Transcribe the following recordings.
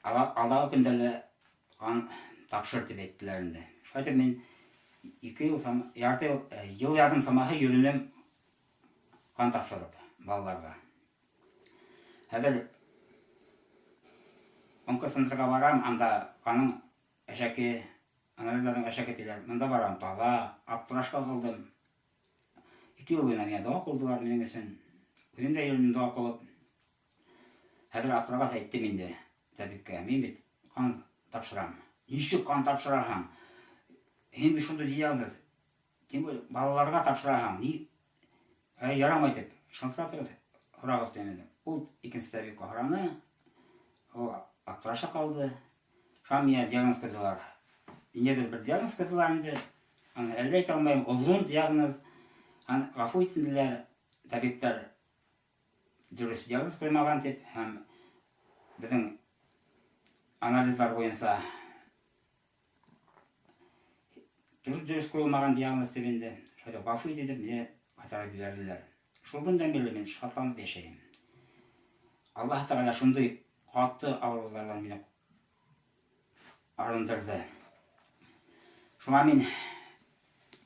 алдағы күндерде қан тапшыр деп әйттілер инде. Шайтыр мен 2 жыл ярым самаһы йөрүнем қан тапшырып балаларға. Хәзер онкосынтырға барам, анда қаның әшәке, анализлардың әшәке тиләр. Мында барам, тала, аптырашқа калдым. 2 ел буена миңа дуа кылдылар минең өчен. Үзем дә йөрдем дуа кылып. Хәзер аптырабыз әйттем инде табибкә. Мин бит қан тапшырам. Ничек қан тапшыраһың? Һин шундый диагноз. Тем более балаларга тапшыраһың. Ни ярамай дип шалтыратып һорагыз димен. Ул икенче табибка һораны. Ул аптыраша калды. Шам миңа диагноз куйдылар. Недер бер диагноз куйдылар инде. Аны әллә әйтә алмыйм. Озын диагноз. Аны гафу итсенләр, табиптар дөрес диагноз куймаган дип һәм безнең анализлар буенча дөрес куелмаган диагноз дип инде. Шулай гафу итеп мине кайтарып җибәрделәр. Шул көндән бирле мин шатланып яшәйм. Аллаһ Тәгалә шундый катты авырулардан мине арындырды. Шуңа мин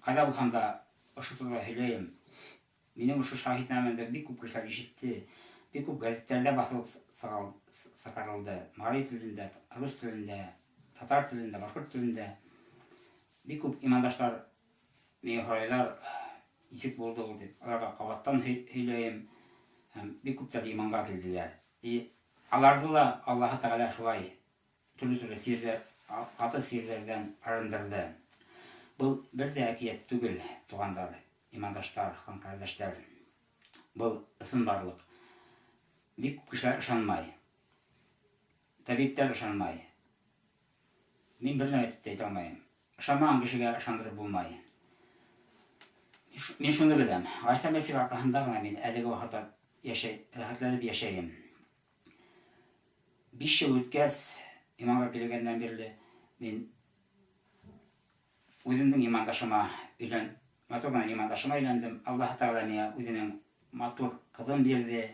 кайда булсам да ошо турыда һөйләйм. Минең ошо шаһитнамәмдә бик күп кешеләр ишетте. Бик күп газеттәрдә басылып саҡарылды. Марий телендә, рус телендә, татар телендә, башҡорт телендә. Бик күп имандаштар миңә һорайлар, нисек булды ул дип. Аларга ҡабаттан һөйләйем. Һәм бик күптәр иманға килделәр. Аларҙы ла Аллаһ Тәгалә шулай төрлө сирҙәр, ҡаты сирҙәрҙән арындырҙы. Был бер дә әкиәт түгел, туғандар, имандаштар, ҡарҙәштәр. Был ысын барлыҡ. Бик күп кешеләр ышанмай. Табиптар ышанмай. Мин бер нәмә әйтеп әйтә алмайым. Ышанмаған кешегә ышандырып булмай. Мин шуны беләм. Ғайса Мәсих арҡаһында ғына мин әлеге ваҡытта рәхәтләнеп йәшәйем. 5 йыл үткәс, иманға килгәндән бирле мин үземнең имандашыма матур гына имандашыма өйләндем. Аллаһ Тәгалә миңә үзенең матур ҡыҙын бирҙе.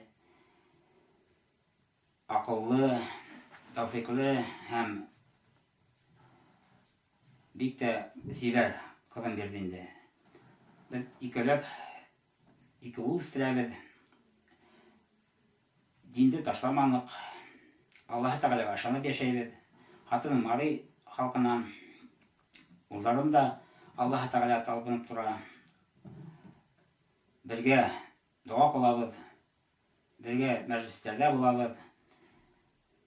Аҡыллы, тауфиҡлы һәм бик тә сибәр ҡыҙын бирҙе инде. Беҙ икәүләп 2 ул үҫтерәбеҙ. Динде ташламаныҡ. Аллаһ Тәгаләгә ышанып йәшәйбеҙ. Хатыным Марий халҡынан, улдарым да Аллаһ Тәгалә талпынып тора. Бергә дуа ҡылабыҙ, бергә мәжлестәрҙә булабыҙ.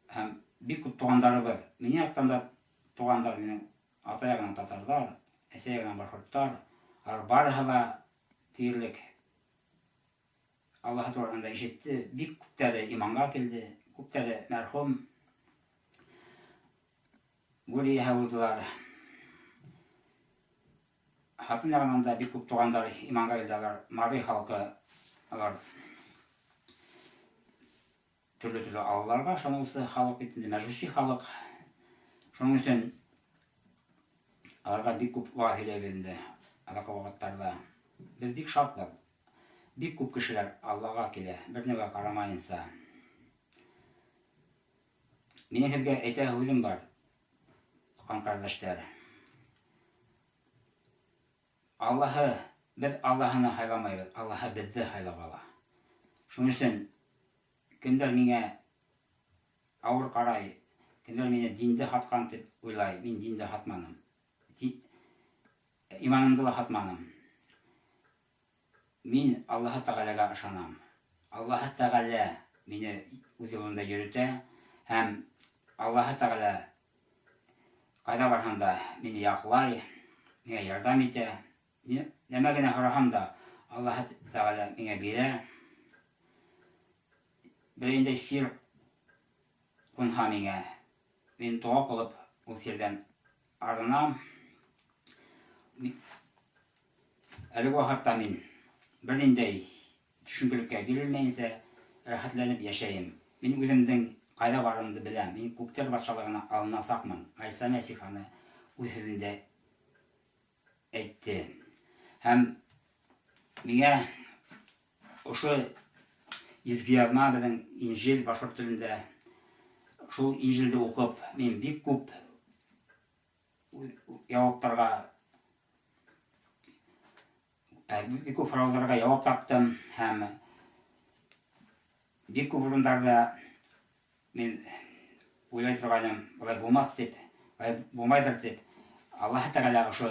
Һәм бик күп туғандарыбыҙ. Минең яҡтан да туғандар, минең ата яғынан татарҙар, әсә яғынан башҡорттар. Барыһы ла тиерлек Аллаһ тураһында ишетте. Бик күптәре иманға килде, күптәре мәрхүм Гүлиәһе булдылар. Хатын яғынан да бик күп туғандар иманға килделәр. Марий халҡы, алар төрлө алларға ышаныусы халыҡ бит инде, мәжүси халыҡ. Шуның өсөн аларға бик күп ваҡ һөйләйбеҙ инде аҙаҡҡы ваҡыттарҙа. Беҙ бик шатбыҙ. Бик күп кешеләр Аллаға килә, бер нәмәгә ҡарамайынса. Минең һеҙгә әйтә һүҙем бар, ҡарҙәштәр. Беҙ Аллаһыны һайламайбыҙ, Аллаһы беҙҙе һайлап ала. Шуның өсөн кемдәр миңә ауыр ҡарай, кемдәр мине динде һатҡан тип уйлай. Мин динде һатманым. Иманымды ла һатманым. Мин Аллаһ Тәгаләгә ышанам. Аллаһ Тәгалә мине үҙ юлында йөрөтә һәм Аллаһ Тәгалә ҡайҙа барһам да мине яҡлай, миңә ярҙам итә. Нәмә генә һораһам да Аллаһ Тәгалә миңә бирә. Берәйендәй сир ҡунһа миңә, мин дуа ҡылып ул сирҙән арынам. Әлеге ваҡытта мин бер ниндәй төшөнкөлөккә бирелмәйенсә рәхәтләнеп йәшәйем. Мин үҙемдең ҡайҙа барымды беләм. Мин күктәр батшалығына алынасаҡмын. Ғайса Мәсих аны үҙ һүҙендә әйтте. Һәм миңә ошо изге яҙма, беҙҙең Инжил башҡорт телендә шул Инжилде укып, мин бик күп яуапларга, бик күп сорауларга яуап таптым һәм бик күп урындарда мин уйлай торганым, болай булмас дип, болай булмайдыр дип, Аллаһ Тәгалә ошо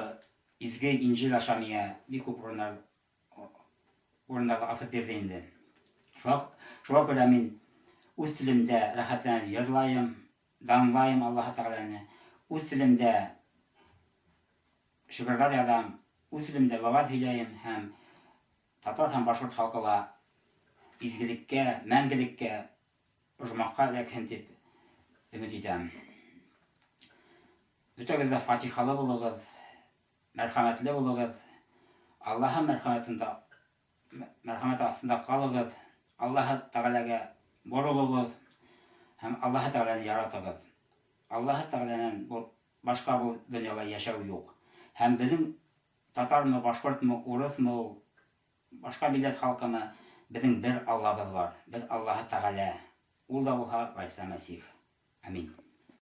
изге Инҗил аша миңа бик күп урындарда асып бирде инде. Шуңа күрә мин үз телемдә рәхәтләнеп йырлайым, данлайым Аллаһ Тәгаләне, үз телемдә шигырьләр язам, үз телемдә вәгазь һөйләйем һәм татар һәм башкорт халкыга изгелеккә, мәңгелеккә ожмакка эләкһен дип өмет итәм. Бөтәгез дә фатихалы булыгыз, мәрхәмәтле булыгыз, Аллаһ мәрхәмәте астында калыгыз, Аллаһ Тәгаләгә борылыгыз һәм Аллаһ Тәгаләне яратыгыз. Аллаһ Тәгаләнән башка бу дөньяда яшәү юк. Һәм безнең татармы, башкортмы, урысмы, башка милләт халкымы, безнең бер Аллабыз бар, бер Аллаһ Тәгалә. Ул да булһа Гайса Мәсих. Амин.